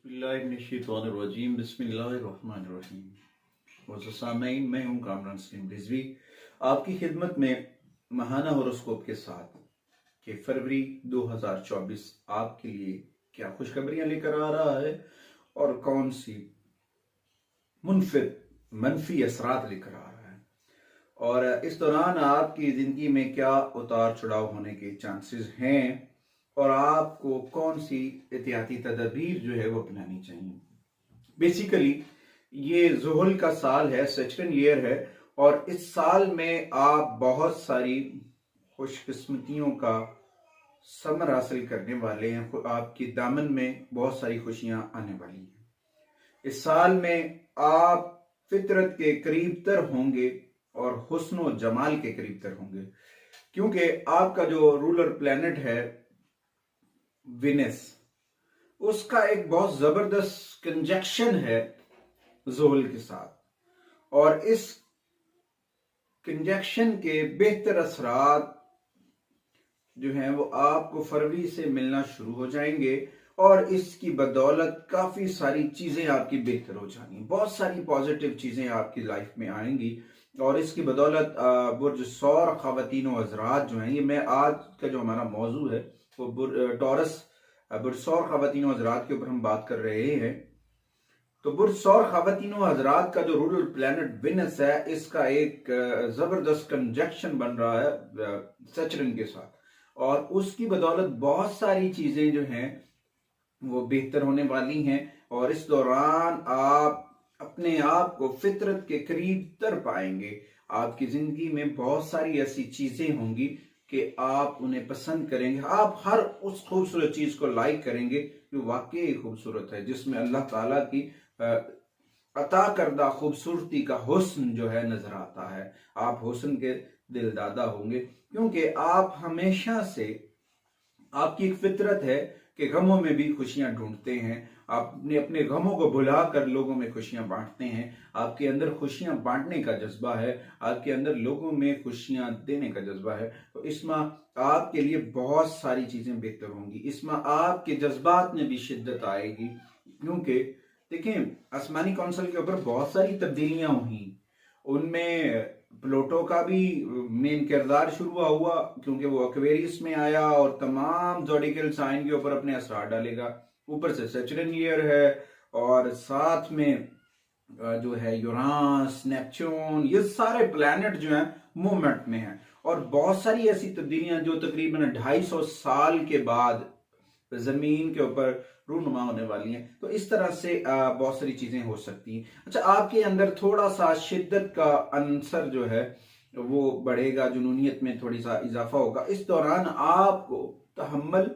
बिस्मिल्लाहिर्रहमानिर्रहीम बिस्मिल्लाहिर्रहमानिर्रहीम। मोअज़्ज़ज़ सामईन, मैं हूँ कामरान सलीम रिजवी आपकी खिदमत में माहाना होरोस्कोप के साथ कि फरवरी 2024 आपके लिए क्या खुशखबरियाँ लेकर आ रहा है और कौन सी मुनफिद मनफी असरात लेकर आ रहा है और इस दौरान आपकी ज़िंदगी में क्या उतार चढ़ाव होने के चांसेस हैं और आपको कौन सी एहतियाती तदबीर जो है वो अपनानी चाहिए। बेसिकली ये ज़ुहल का साल है, सेचरन ईयर है और इस साल में आप बहुत सारी खुशकिस्मतियों का समर हासिल करने वाले हैं। आपकी दामन में बहुत सारी खुशियां आने वाली हैं। इस साल में आप फितरत के करीब तर होंगे और हुस्न व जमाल के करीब तर होंगे, क्योंकि आपका जो रूलर प्लेनेट है विनस, उसका एक बहुत जबरदस्त कंजक्शन है ज़ुहल के साथ और इस कंजक्शन के बेहतर असरात जो हैं वो आपको फरवरी से मिलना शुरू हो जाएंगे और इसकी बदौलत काफ़ी सारी चीज़ें आपकी बेहतर हो जाएंगी। बहुत सारी पॉजिटिव चीज़ें आपकी लाइफ में आएंगी और इसकी बदौलत बुर्ज सौर ख़वातीन व हज़रात जो हैं, ये मैं आज का जो हमारा मौजू है वो टॉरस बुर्ज सौर ख़वातीन व हज़रात के ऊपर हम बात कर रहे हैं। तो बुर्ज सौर ख़वातीन व हज़रात का जो रूरल प्लैनेट विनस है, इसका एक ज़बरदस्त कंजक्शन बन रहा है सेचरन के साथ और उसकी बदौलत बहुत सारी चीज़ें जो हैं वो बेहतर होने वाली हैं और इस दौरान आप अपने आप को फितरत के करीब तर पाएंगे। आपकी ज़िंदगी में बहुत सारी ऐसी चीज़ें होंगी कि आप उन्हें पसंद करेंगे। आप हर उस खूबसूरत चीज़ को लाइक करेंगे जो वाकई खूबसूरत है, जिसमें अल्लाह ताला की अता करदा खूबसूरती का हुस्न जो है नजर आता है। आप हुस्न के दिलदादा होंगे क्योंकि आप हमेशा से, आपकी एक फितरत है कि गमों में भी खुशियां ढूंढते हैं। आप अपने गमों को भुलाकर लोगों में खुशियां बांटते हैं। आपके अंदर खुशियां बांटने का जज्बा है, आपके अंदर लोगों में खुशियां देने का जज्बा है। तो इस माह आपके लिए बहुत सारी चीजें बेहतर होंगी। इस माह आपके जज्बात में भी शिद्दत आएगी क्योंकि देखें, आसमानी कौंसिल के ऊपर बहुत सारी तब्दीलियां हुई। उनमें प्लूटो का भी मेन किरदार शुरू हुआ क्योंकि वो एक्वेरियस में आया और तमाम ज़ोडिकल साइन के ऊपर अपने असरार डालेगा। ऊपर से सेचरन ईयर है और साथ में जो है यूरानस, नेपच्यून, ये सारे प्लैनेट जो हैं मूवमेंट में हैं और बहुत सारी ऐसी तब्दीलियां जो तकरीबन 250 साल के बाद जमीन के ऊपर रूनुमा होने वाली हैं। तो इस तरह से बहुत सारी चीजें हो सकती हैं। अच्छा, आपके अंदर थोड़ा सा शिद्दत का अंसर जो है वो बढ़ेगा, जुनूनियत में थोड़ी सा इजाफा होगा। इस दौरान आपको तहम्मुल,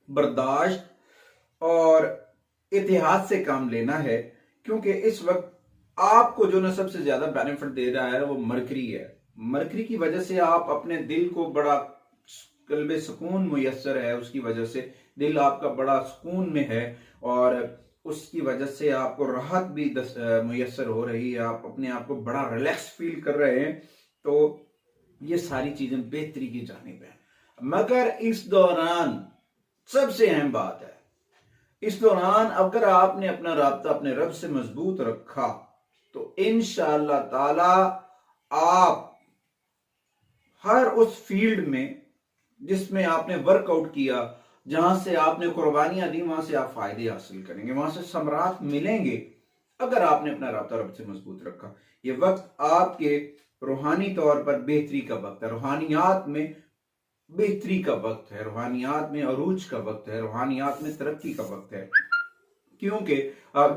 बर्दाश्त और इतिहाद से काम लेना है क्योंकि इस वक्त आपको जो ना सबसे ज्यादा बेनिफिट दे रहा है वो मरकरी है। मरकरी की वजह से आप अपने दिल को बड़ा कल्बे सुकून मुयस्सर है, उसकी वजह से दिल आपका बड़ा सुकून में है और उसकी वजह से आपको राहत भी मुयस्सर हो रही है। आप अपने आप को बड़ा रिलैक्स फील कर रहे हैं। तो ये सारी चीजें बेहतरी की जानिब है। मगर इस दौरान सबसे अहम बात है, इस दौरान अगर आपने अपना राब्ता अपने रब से मजबूत रखा तो इंशाअल्लाह ताला आप हर उस फील्ड में जिसमें आपने वर्कआउट किया, जहां से आपने कुर्बानियां दी, वहां से आप फायदे हासिल करेंगे, वहां से समरात मिलेंगे अगर आपने अपना राब्ता रब से मजबूत रखा। ये वक्त आपके रूहानी तौर पर बेहतरी का वक्त है, रूहानियात में बेहतरी का वक्त है, रूहानियात में अरूज का वक्त है, रूहानियात में तरक्की का वक्त है। क्योंकि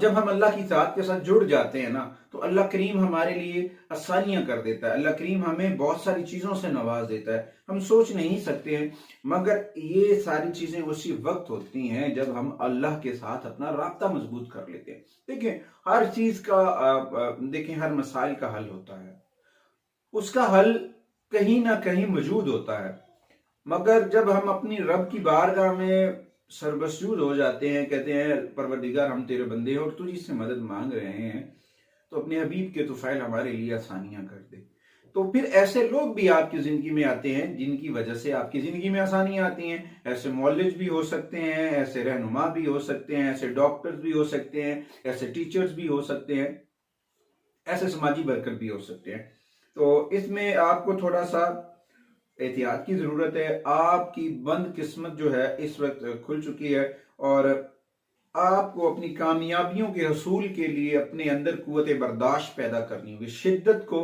जब हम अल्लाह की ज़ात के साथ जुड़ जाते हैं ना तो अल्लाह करीम हमारे लिए आसानियां कर देता है। अल्लाह करीम हमें बहुत सारी चीज़ों से नवाज देता है, हम सोच नहीं सकते हैं। मगर ये सारी चीज़ें उसी वक्त होती हैं जब हम अल्लाह के साथ अपना राब्ता मजबूत कर लेते हैं। देखिए, हर चीज़ का देखें, हर मसाइल का हल होता है, उसका हल कहीं ना कहीं मौजूद होता है। मगर जब हम अपनी रब की बारगाह में सरबसूद हो जाते हैं, कहते हैं परवरदिगार हम तेरे बंदे हैं और तुझी से मदद मांग रहे हैं, तो अपने हबीब के तुफैल हमारे लिए आसानियां कर दे। तो फिर ऐसे लोग भी आपकी जिंदगी में आते हैं जिनकी वजह से आपकी जिंदगी में आसानियां आती हैं। ऐसे मौलवी भी हो सकते हैं, ऐसे रहनुमा भी हो सकते हैं, ऐसे डॉक्टर्स भी हो सकते हैं, ऐसे टीचर्स भी हो सकते हैं, ऐसे समाजी वर्कर भी हो सकते हैं। तो इसमें आपको थोड़ा सा एहतियात की जरूरत है। आपकी बंद किस्मत जो है इस वक्त खुल चुकी है और आपको अपनी कामयाबियों के हसूल के लिए अपने अंदर कुव्वत बर्दाश्त पैदा करनी होगी, शिद्दत को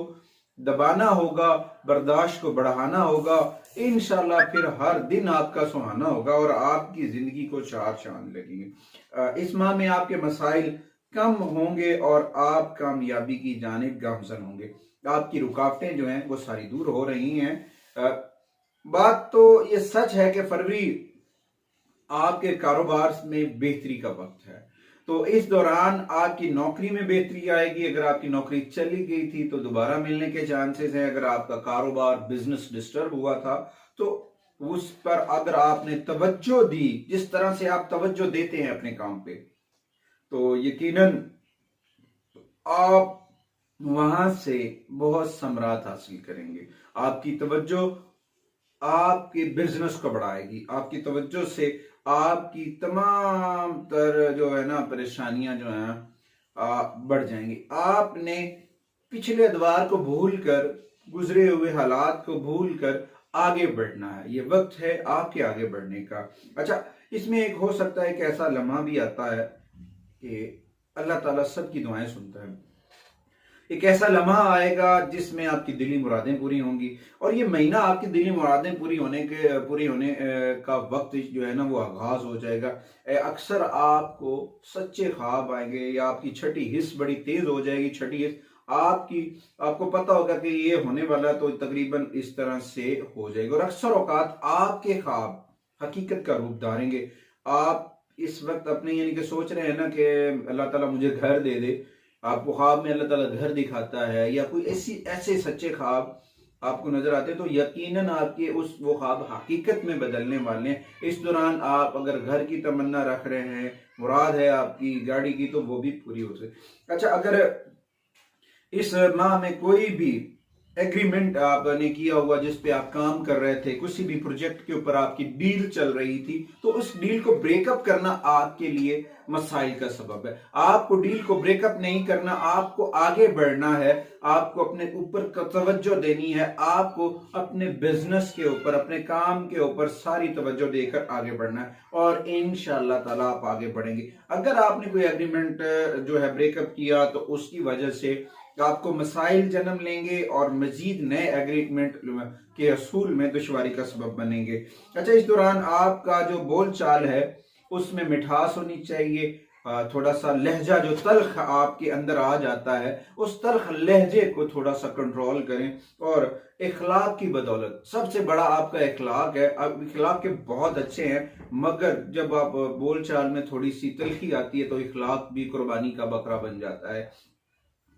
दबाना होगा, बर्दाश्त को बढ़ाना होगा। इंशाल्लाह फिर हर दिन आपका सुहाना होगा और आपकी जिंदगी को चार चांद लगेंगे। इस माह में आपके मसाइल कम होंगे और आप कामयाबी की जानिब गामजन होंगे। आपकी रुकावटें जो हैं वो सारी दूर हो रही हैं। बात तो ये सच है कि फरवरी आपके कारोबार में बेहतरी का वक्त है। तो इस दौरान आपकी नौकरी में बेहतरी आएगी। अगर आपकी नौकरी चली गई थी तो दोबारा मिलने के चांसेस हैं। अगर आपका कारोबार बिजनेस डिस्टर्ब हुआ था तो उस पर अगर आपने तवज्जो दी, जिस तरह से आप तवज्जो देते हैं अपने काम पे, तो यकीनन आप वहां से बहुत समरात हासिल करेंगे। आपकी तवज्जो आपके बिजनेस को बढ़ाएगी। आपकी तवज्जो से आपकी तमाम तर जो है ना परेशानियां जो हैं बढ़ जाएंगी। आपने पिछले अदवार को भूलकर, गुजरे हुए हालात को भूलकर आगे बढ़ना है। ये वक्त है आपके आगे बढ़ने का। अच्छा, इसमें एक हो सकता है कि ऐसा लम्हा भी आता है कि अल्लाह ताला सबकी दुआएं सुनता है। एक ऐसा लम्हा आएगा जिसमें आपकी दिली मुरादें पूरी होंगी और ये महीना आपकी दिली मुरादें पूरी होने का वक्त जो है ना वो आगाज हो जाएगा। अक्सर आपको सच्चे ख्वाब आएंगे या आपकी छठी हिस्स बड़ी तेज हो जाएगी। छठी हिस्स आपको पता होगा कि ये होने वाला, तो तकरीबन इस तरह से हो जाएगा और अक्सर औकात आपके ख्वाब हकीकत का रूप धारेंगे। आप इस वक्त अपने यानी कि सोच रहे हैं ना कि अल्लाह ताला मुझे घर दे दे। आपको ख्वाब में अल्लाह ताला घर दिखाता है या कोई ऐसे सच्चे ख्वाब आपको नजर आते हैं तो यकीनन आपके वो ख्वाब हकीकत में बदलने वाले हैं। इस दौरान आप अगर घर की तमन्ना रख रहे हैं, मुराद है आपकी गाड़ी की, तो वो भी पूरी हो सके। अच्छा, अगर इस माह में कोई भी एग्रीमेंट आपने किया हुआ जिस पे आप काम कर रहे थे, किसी भी प्रोजेक्ट के ऊपर आपकी डील चल रही थी, तो उस डील को ब्रेकअप करना आपके लिए मसाइल का सबब है। आपको डील को ब्रेकअप नहीं करना, आपको आगे बढ़ना है। आपको अपने ऊपर तवज्जो देनी है। आपको अपने बिजनेस के ऊपर, अपने काम के ऊपर सारी तवज्जो देकर आगे बढ़ना है और इंशाअल्लाह ताला आप आगे बढ़ेंगे। अगर आपने कोई एग्रीमेंट जो है ब्रेकअप किया तो उसकी वजह से आपको मसाइल जन्म लेंगे और मजीद नए एग्रीमेंट के असूल में दुश्वारी का सबब बनेंगे। अच्छा, इस दौरान आपका जो बोल चाल है उसमें मिठास होनी चाहिए। थोड़ा सा लहजा जो तल्ख आपके अंदर आ जाता है, उस तल्ख लहजे को थोड़ा सा कंट्रोल करें और इखलाक की बदौलत, सबसे बड़ा आपका इखलाक है। आप इखलाक के बहुत अच्छे हैं, मगर जब आप बोल चाल में थोड़ी सी तल्खी आती है तो इखलाक भी कुर्बानी का बकरा बन जाता है।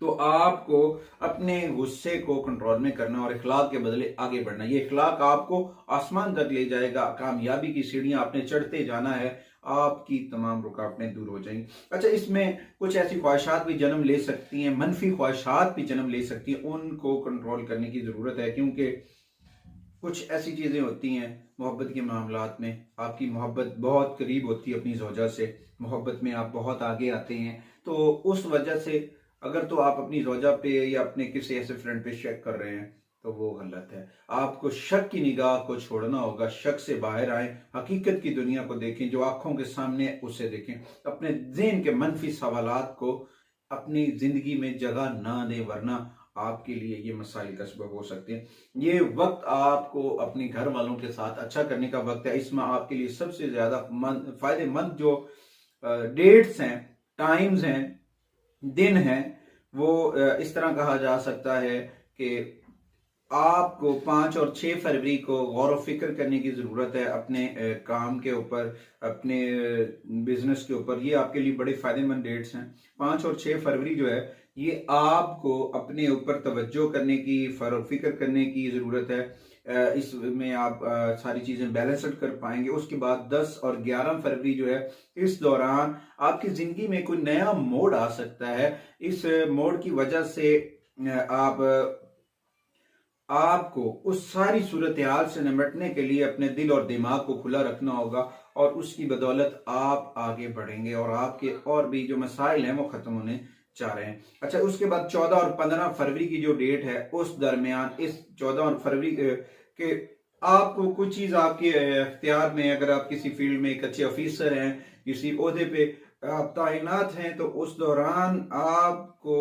तो आपको अपने गुस्से को कंट्रोल में करना और इखलाक के बदले आगे बढ़ना। ये इखलाक आपको आसमान तक ले जाएगा। कामयाबी की सीढ़ियां आपने चढ़ते जाना है, आपकी तमाम रुकावटें दूर हो जाएंगी। अच्छा, इसमें कुछ ऐसी ख्वाहिशात भी जन्म ले सकती हैं, मनफी ख्वाहिशात भी जन्म ले सकती हैं, उनको कंट्रोल करने की जरूरत है। क्योंकि कुछ ऐसी चीजें होती हैं मोहब्बत के मामलात में, आपकी मोहब्बत बहुत करीब होती है अपनी ज़ौजा से, मोहब्बत में आप बहुत आगे आते हैं, तो उस वजह से अगर तो आप अपनी ज़ौजा पे या अपने किसी ऐसे फ्रेंड पे शक कर रहे हैं तो वो गलत है। आपको शक की निगाह को छोड़ना होगा, शक से बाहर आए, हकीकत की दुनिया को देखें, जो आंखों के सामने है उसे देखें। अपने ज़हन के मनफी सवालात को अपनी जिंदगी में जगह ना दें, वरना आपके लिए ये मसाइल का सबब हो सकते हैं। ये वक्त आपको अपने घर वालों के साथ अच्छा करने का वक्त है। इसमें आपके लिए सबसे ज्यादा फायदेमंद जो डेट्स हैं, टाइम्स हैं, दिन हैं, वो इस तरह कहा जा सकता है कि आपको 5 और 6 फरवरी को गौर फिक्र करने की ज़रूरत है अपने काम के ऊपर, अपने बिजनेस के ऊपर। ये आपके लिए बड़े फ़ायदेमंद डेट्स हैं। 5 और 6 फरवरी जो है ये आपको अपने ऊपर तवज्जो करने की, फिक्र करने की ज़रूरत है। इसमें आप सारी चीज़ें बैलेंस्ड कर पाएंगे। उसके बाद 10 और 11 फरवरी जो है, इस दौरान आपकी ज़िंदगी में कोई नया मोड़ आ सकता है। इस मोड़ की वजह से आप आपको उस सारी सूरत हाल से निपटने के लिए अपने दिल और दिमाग को खुला रखना होगा और उसकी बदौलत आप आगे बढ़ेंगे और आपके और भी जो मसाइल हैं वो खत्म होने जा रहे हैं। अच्छा, उसके बाद 14 और 15 फरवरी की जो डेट है उस दरमियान इस 14 और फरवरी के आपको कुछ चीज आपके इख्तियार में, अगर आप किसी फील्ड में एक अच्छे ऑफिसर हैं, किसी ओहदे पे आप तैनात हैं, तो उस दौरान आपको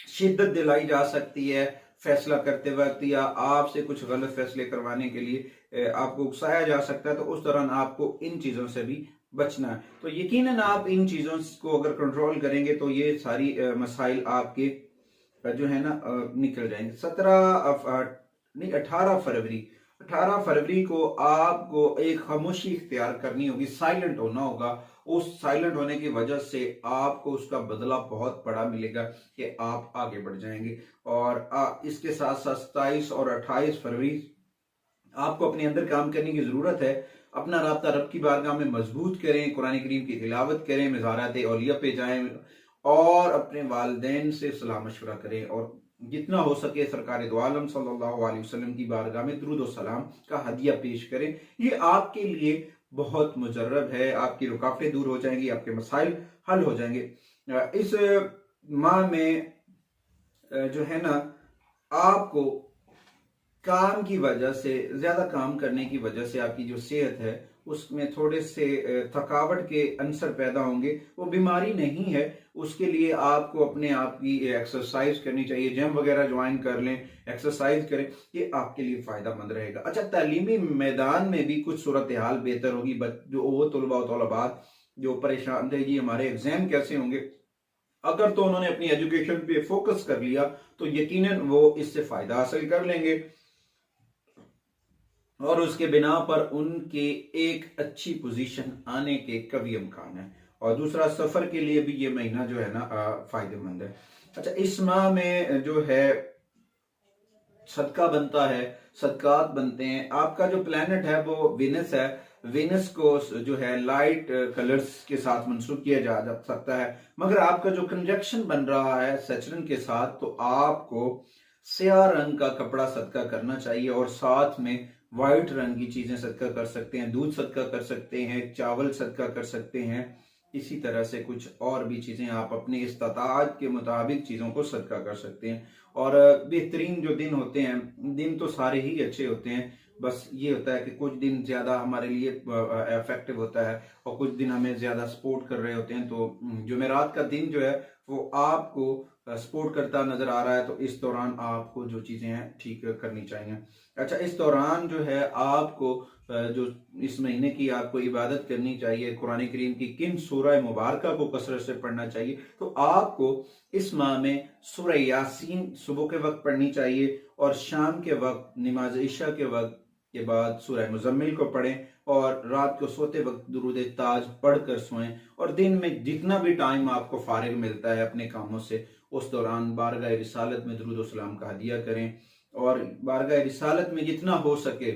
शिद्दत दिलाई जा सकती है फैसला करते वक्त, या आपसे कुछ गलत फैसले करवाने के लिए आपको उकसाया जा सकता है। तो उस दौरान आपको इन चीजों से भी बचना है। तो यकीनन आप इन चीजों को अगर कंट्रोल करेंगे तो ये सारी मसाइल आपके जो है ना निकल जाएंगे। 18 फरवरी को आपको एक खामोशी इख्तियार करनी होगी, साइलेंट होना होगा। उस साइलेंट होने की वजह से आपको उसका बदला बहुत बड़ा मिलेगा कि आप आगे बढ़ जाएंगे। और इसके साथ साथ 27 और 28 फरवरी आपको अपने अंदर काम करने की जरूरत है। अपना राब्ता रब की बारगाह में मजबूत करें, कुरान करीम की तिलावत करें, मज़ारात औलिया पे जाएं और अपने वालिदैन से सलाह मशवरा करें, और जितना हो सके सरकार दो आलम सल्लल्लाहु अलैहि वसल्लम की बारगाह में दुरूद और सलाम का हदिया पेश करें। ये आपके लिए बहुत मुजर्रब है, आपकी रुकावटें दूर हो जाएंगी, आपके मसाइल हल हो जाएंगे। इस माह में जो है ना आपको काम की वजह से, ज्यादा काम करने की वजह से आपकी जो सेहत है उसमें थोड़े से थकावट के अंसर पैदा होंगे। वो बीमारी नहीं है, उसके लिए आपको अपने आप की एक्सरसाइज करनी चाहिए, जिम वगैरह ज्वाइन कर लें, एक्सरसाइज करें, ये आपके लिए फायदेमंद रहेगा। अच्छा, तालीमी मैदान में भी कुछ सूरत हाल बेहतर होगी। जो वो तलबा तलबात जो परेशान थे जी हमारे एग्जाम कैसे होंगे, अगर तो उन्होंने अपनी एजुकेशन पे फोकस कर लिया तो यकीनन वो इससे फायदा हासिल कर लेंगे और उसके बिना पर उनके एक अच्छी पोजीशन आने के कभी इम्कान है। और दूसरा, सफर के लिए भी ये महीना जो है ना फायदेमंद है। अच्छा, इस माह में जो है सदका बनता है, सदकात बनते हैं। आपका जो प्लेनेट है वो वेनस है। वेनस को जो है लाइट कलर्स के साथ मंसूब किया जा सकता है, मगर आपका जो कंजक्शन बन रहा है सैचरन के साथ, तो आपको स्याह रंग का कपड़ा सदका करना चाहिए और साथ में व्हाइट रंग की चीजें सदका कर सकते हैं, दूध सदका कर सकते हैं, चावल सदका कर सकते हैं। इसी तरह से कुछ और भी चीजें आप अपने इस्तादात के मुताबिक चीजों को सदका कर सकते हैं। और बेहतरीन जो दिन होते हैं, दिन तो सारे ही अच्छे होते हैं, बस ये होता है कि कुछ दिन ज्यादा हमारे लिए इफेक्टिव होता है और कुछ दिन हमें ज्यादा सपोर्ट कर रहे होते हैं। तो जुमेरात का दिन जो है वो आपको सपोर्ट करता नजर आ रहा है, तो इस दौरान आपको जो चीजें हैं ठीक करनी चाहिए। अच्छा, इस दौरान जो है आपको जो इस महीने की आपको इबादत करनी चाहिए, कुरान करीम की किन सूरह मुबारका को कसरत से पढ़ना चाहिए, तो आपको इस माह में सूरह यासीन सुबह के वक्त पढ़नी चाहिए और शाम के वक्त नमाज इशा के वक्त के बाद सूरह मुजम्मिल को पढ़ें और रात को सोते वक्त दुरूद ताज पढ़कर सोएं। और दिन में जितना भी टाइम आपको फारिग मिलता है अपने कामों से, उस दौरान बारगाह रिसालत में दुरूद सलाम का हदिया करें और बारगाह रिसालत में जितना हो सके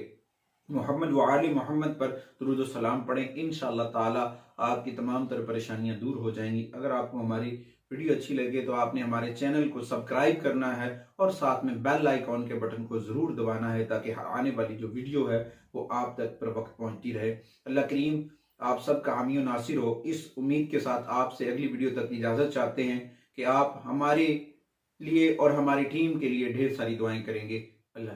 मोहम्मद व आली मोहम्मद पर दुरूद सलाम पढ़ें। इंशाअल्लाह ताला आपकी तमाम तरह परेशानियां दूर हो जाएंगी। अगर आपको हमारी वीडियो अच्छी लगे तो आपने हमारे चैनल को सब्सक्राइब करना है और साथ में बेल आइकॉन के बटन को जरूर दबाना है ताकि आने वाली जो वीडियो है वो आप तक पर वक्त पहुंचती रहे। अल्लाह करीम आप सबका हामी और नासिर हो। इस उम्मीद के साथ आपसे अगली वीडियो तक इजाजत चाहते हैं कि आप हमारे लिए और हमारी टीम के लिए ढेर सारी दुआएं करेंगे। अल्लाह